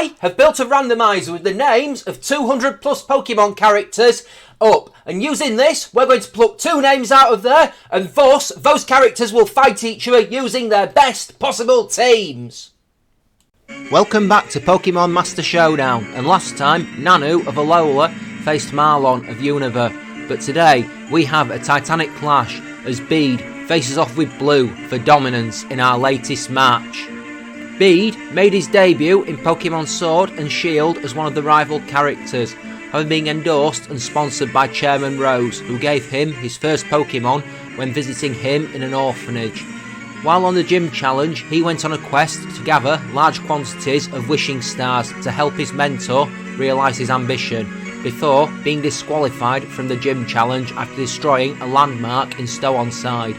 I have built a randomizer with the names of 200 plus Pokemon characters up, and using this we're going to pluck 2 names out of there, and thus those characters will fight each other using their best possible teams. Welcome back to Pokemon Master Showdown, and last time Nanu of Alola faced Marlon of Unova, but today we have a titanic clash as Bede faces off with Blue for dominance in our latest match. Bede made his debut in Pokemon Sword and Shield as one of the rival characters, having been endorsed and sponsored by Chairman Rose, who gave him his first Pokemon when visiting him in an orphanage. While on the gym challenge, he went on a quest to gather large quantities of wishing stars to help his mentor realise his ambition, before being disqualified from the gym challenge after destroying a landmark in Stow-on-Side.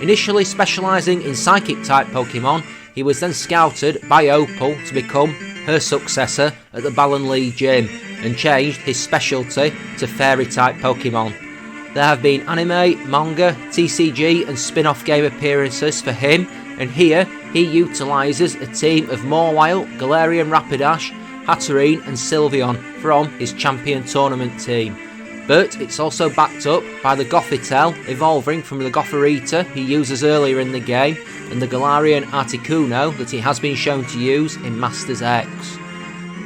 Initially specialising in Psychic-type Pokemon, he was then scouted by Opal to become her successor at the Balonlee gym, and changed his specialty to Fairy-type Pokemon. There have been anime, manga, TCG and spin-off game appearances for him, and here he utilises a team of Mawile, Galarian Rapidash, Hatterene and Sylveon from his champion tournament team. But it's also backed up by the Gothitelle, evolving from the Gothorita he uses earlier in the game, and the Galarian Articuno that he has been shown to use in Masters X.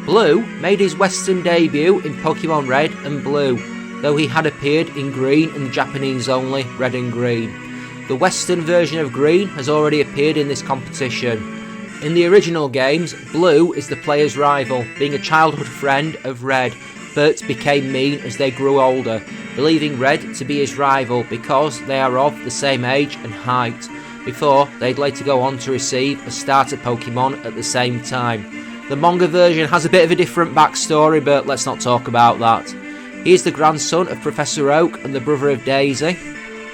Blue made his Western debut in Pokemon Red and Blue, though he had appeared in Green and Japanese only Red and Green. The Western version of Green has already appeared in this competition. In the original games, Blue is the player's rival, being a childhood friend of Red, but became mean as they grew older, believing Red to be his rival because they are of the same age and height, before they'd later go on to receive a starter Pokemon at the same time. The manga version has a bit of a different backstory, but let's not talk about that. He is the grandson of Professor Oak and the brother of Daisy.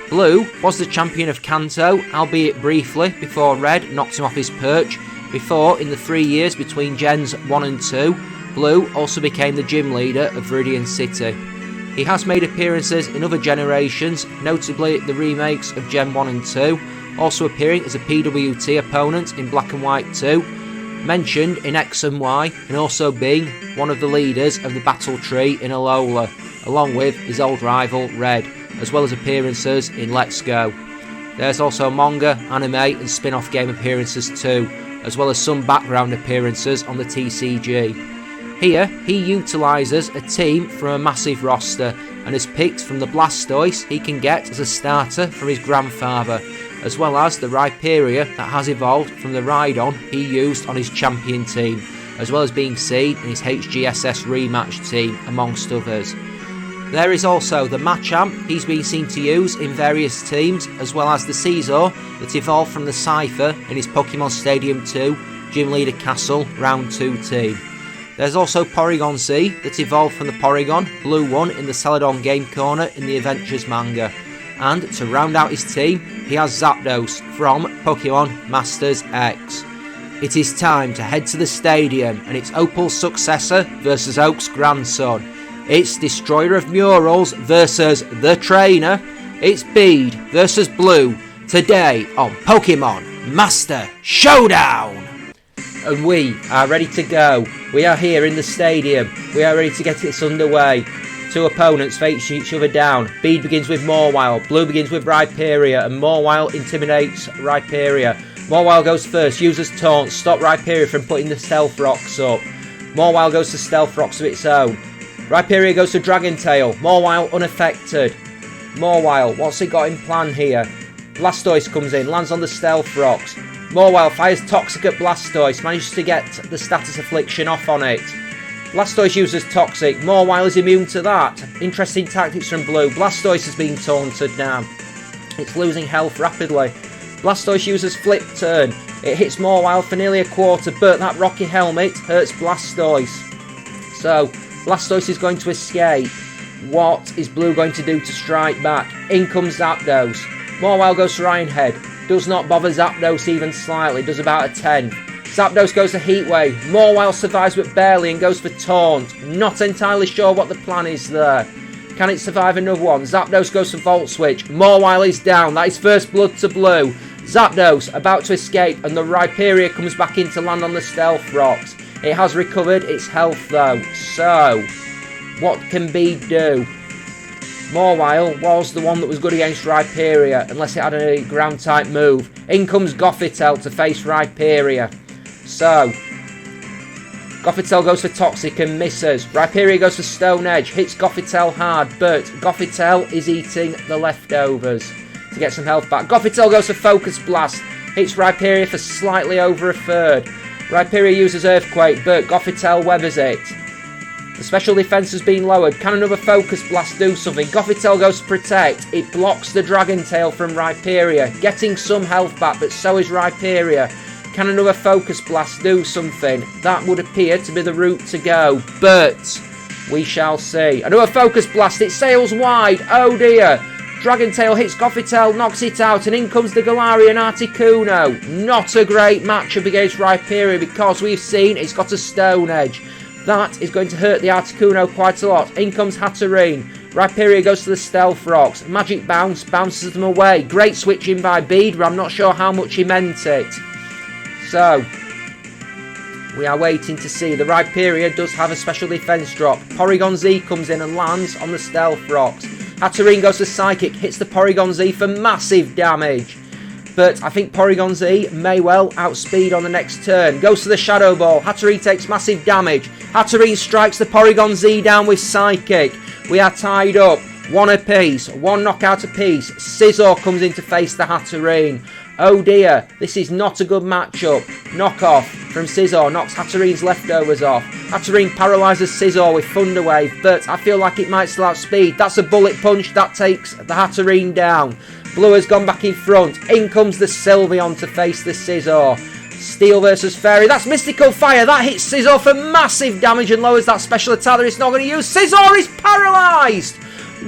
Blue was the champion of Kanto, albeit briefly, before Red knocked him off his perch, before, in the 3 years between Gens 1 and 2, Blue also became the gym leader of Viridian City. He has made appearances in other generations, notably the remakes of Gen 1 and 2, also appearing as a PWT opponent in Black and White 2, mentioned in X and Y, and also being one of the leaders of the battle tree in Alola, along with his old rival Red, as well as appearances in Let's Go. There's also manga, anime and spin-off game appearances too, as well as some background appearances on the TCG. Here, he utilises a team from a massive roster, and is picked from the Blastoise he can get as a starter from his grandfather, as well as the Rhyperior that has evolved from the Rhydon he used on his champion team, as well as being seen in his HGSS rematch team, amongst others. There is also the Machamp he's been seen to use in various teams, as well as the Caesar that evolved from the Cypher in his Pokemon Stadium 2 Gym Leader Castle Round 2 team. There's also Porygon C that evolved from the Porygon Blue 1 in the Celadon Game Corner in the Adventures manga. And to round out his team, he has Zapdos from Pokemon Masters X. It is time to head to the stadium, and it's Opal's successor versus Oak's grandson. It's Destroyer of Murals versus the Trainer. It's Bede versus Blue, today on Pokemon Master Showdown! And we are ready to go. We are here in the stadium. We are ready to get this underway. 2 opponents face each other down. Bede begins with Mawile, Blue begins with Rhyperior, and Mawile intimidates Rhyperior. Mawile goes first, uses Taunt, stop Rhyperior from putting the Stealth Rocks up. Mawile goes to Stealth Rocks of its own. Rhyperior goes to Dragon Tail, Mawile unaffected. Mawile, what's it got in plan here? Blastoise comes in, lands on the Stealth Rocks. Mawile fires Toxic at Blastoise, manages to get the Status Affliction off on it. Blastoise uses Toxic, Mawile is immune to that. Interesting tactics from Blue. Blastoise has been taunted now. It's losing health rapidly. Blastoise uses Flip Turn. It hits Mawile for nearly a quarter, but that Rocky Helmet hurts Blastoise. So, Blastoise is going to escape. What is Blue going to do to strike back? In comes Zapdos. Mawile goes to Iron Head. Does not bother Zapdos even slightly, does about a 10. Zapdos goes to Heat Wave. Mawile survives but barely and goes for Taunt. Not entirely sure what the plan is there. Can it survive another one? Zapdos goes for Volt Switch. Mawile is down. That is first blood to Blue. Zapdos about to escape, and the Rhyperior comes back in to land on the Stealth Rocks. It has recovered its health though. So, what can Bede do? Mawile was the one that was good against Rhyperior, unless it had a ground type move. In comes Gothitelle to face Rhyperior. So, Gothitelle goes for Toxic and misses. Rhyperior goes for Stone Edge, hits Gothitelle hard, but Gothitelle is eating the leftovers to get some health back. Gothitelle goes for Focus Blast, hits Rhyperior for slightly over a third. Rhyperior uses Earthquake, but Gothitelle weathers it. The special defense has been lowered. Can another Focus Blast do something? Gothitelle goes to Protect. It blocks the Dragon Tail from Rhyperior, getting some health back, but so is Rhyperior. Can another Focus Blast do something? That would appear to be the route to go, but we shall see. Another Focus Blast. It sails wide. Oh dear. Dragon Tail hits Gothitelle, knocks it out, and in comes the Galarian Articuno. Not a great matchup against Rhyperior because we've seen it's got a Stone Edge. That is going to hurt the Articuno quite a lot. In comes Hatterene. Rhyperior goes to the Stealth Rocks. Magic Bounce bounces them away. Great switching by Bede, but I'm not sure how much he meant it. So, we are waiting to see. The Rhyperior does have a special defense drop. Porygon Z comes in and lands on the Stealth Rocks. Hatterene goes to Psychic, hits the Porygon Z for massive damage. But I think Porygon Z may well outspeed on the next turn. Goes to the Shadow Ball. Hatterene takes massive damage. Hatterene strikes the Porygon Z down with Psychic. We are tied up. One apiece. One knockout apiece. Scizor comes in to face the Hatterene. Oh dear, this is not a good matchup. Knockoff from Scizor knocks Hatterene's leftovers off. Hatterene paralyses Scizor with Thunder Wave, but I feel like it might still outspeed. That's a Bullet Punch. That takes the Hatterene down. Blue has gone back in front. In comes the Sylveon to face the Scizor. Steel versus Fairy. That's Mystical Fire. That hits Scizor for massive damage and lowers that special attack that it's not going to use. Scizor is paralysed.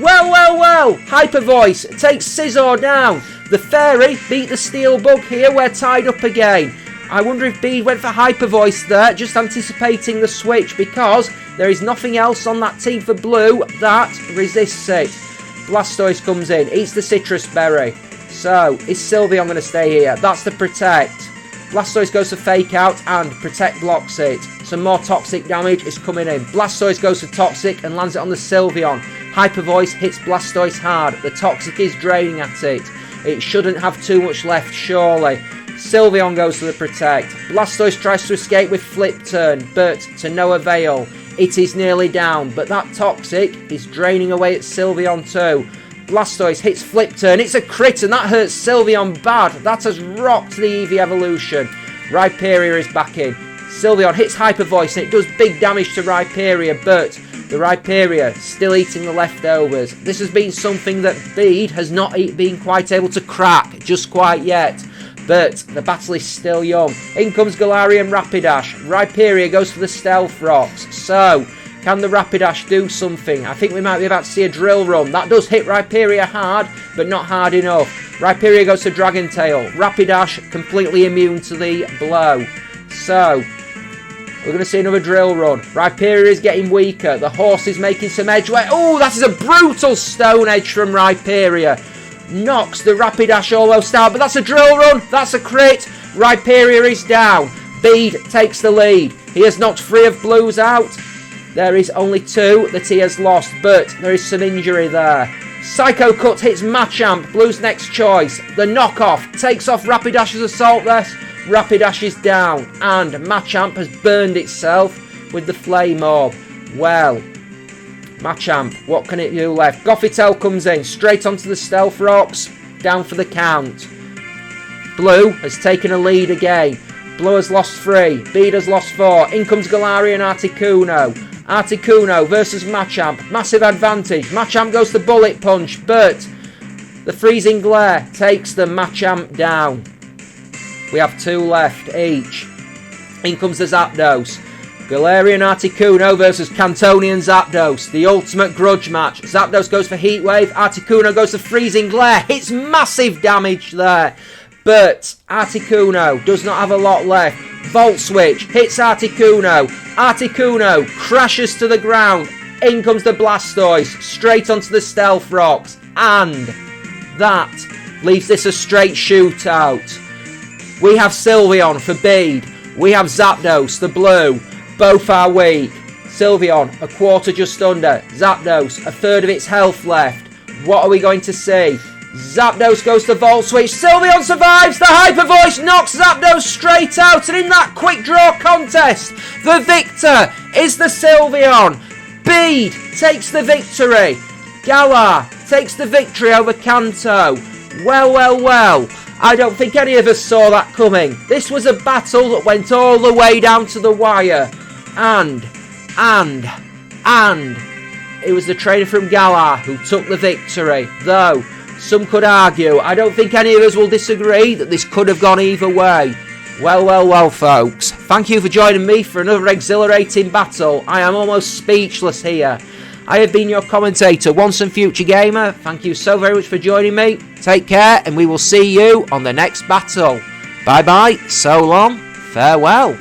Well. Hyper Voice takes Scizor down. The Fairy beat the Steel Bug here. We're tied up again. I wonder if Bede went for Hyper Voice there, just anticipating the switch, because there is nothing else on that team for Blue that resists it. Blastoise comes in, eats the Citrus Berry. So, is Sylveon going to stay here? That's the Protect. Blastoise goes to Fake Out and Protect blocks it. Some more Toxic damage is coming in. Blastoise goes for Toxic and lands it on the Sylveon. Hyper Voice hits Blastoise hard. The Toxic is draining at it. It shouldn't have too much left, surely. Sylveon goes to the Protect. Blastoise tries to escape with Flip Turn, but to no avail. It is nearly down, but that Toxic is draining away at Sylveon too. Blastoise hits Flip Turn. It's a crit, and that hurts Sylveon bad. That has rocked the Eevee evolution. Rhyperior is back in. Sylveon hits Hyper Voice, and it does big damage to Rhyperior, but the Rhyperior still eating the leftovers. This has been something that Bede has not been quite able to crack just quite yet. But the battle is still young. In comes Galarian Rapidash. Rhyperior goes for the Stealth Rocks. So, can the Rapidash do something? I think we might be about to see a Drill Run. That does hit Rhyperior hard, but not hard enough. Rhyperior goes to Dragon Tail. Rapidash completely immune to the blow. So, we're going to see another Drill Run. Rhyperior is getting weaker. The horse is making some edgeway. Oh, that is a brutal Stone Edge from Rhyperior. Knocks the Rapidash almost out, but that's a Drill Run. That's a crit. Rhyperior is down. Bede takes the lead. He has knocked 3 of Blues out. There is only 2 that he has lost, but there is some injury there. Psycho Cut hits Machamp, Blue's next choice. The knockoff takes off Rapidash's Assault Vest. Rapidash is down, and Machamp has burned itself with the Flame Orb. Well, Machamp, what can it do left? Gothitelle comes in, straight onto the Stealth Rocks, down for the count. Blue has taken a lead again. Blue has lost 3, Bede has lost 4. In comes Galarian Articuno. Articuno versus Machamp, massive advantage. Machamp goes to Bullet Punch, but the Freezing Glare takes the Machamp down. We have 2 left each. In comes the Zapdos. Galarian Articuno versus Cantonian Zapdos. The ultimate grudge match. Zapdos goes for Heat Wave. Articuno goes for Freezing Glare. Hits massive damage there. But Articuno does not have a lot left. Volt Switch hits Articuno. Articuno crashes to the ground. In comes the Blastoise. Straight onto the Stealth Rocks. And that leaves this a straight shootout. We have Sylveon for Bede. We have Zapdos, the blue. Both are weak. Sylveon, a quarter just under. Zapdos, a third of its health left. What are we going to see? Zapdos goes to Volt Switch. Sylveon survives. The Hyper Voice knocks Zapdos straight out. And in that quick draw contest, the victor is the Sylveon. Bede takes the victory. Galar takes the victory over Kanto. Well. I don't think any of us saw that coming. This was a battle that went all the way down to the wire. And it was the trainer from Galar who took the victory. Though, some could argue, I don't think any of us will disagree, that this could have gone either way. Well, folks. Thank you for joining me for another exhilarating battle. I am almost speechless here. I have been your commentator, Once and Future Gamer. Thank you so very much for joining me. Take care, and we will see you on the next battle. Bye-bye, so long, farewell.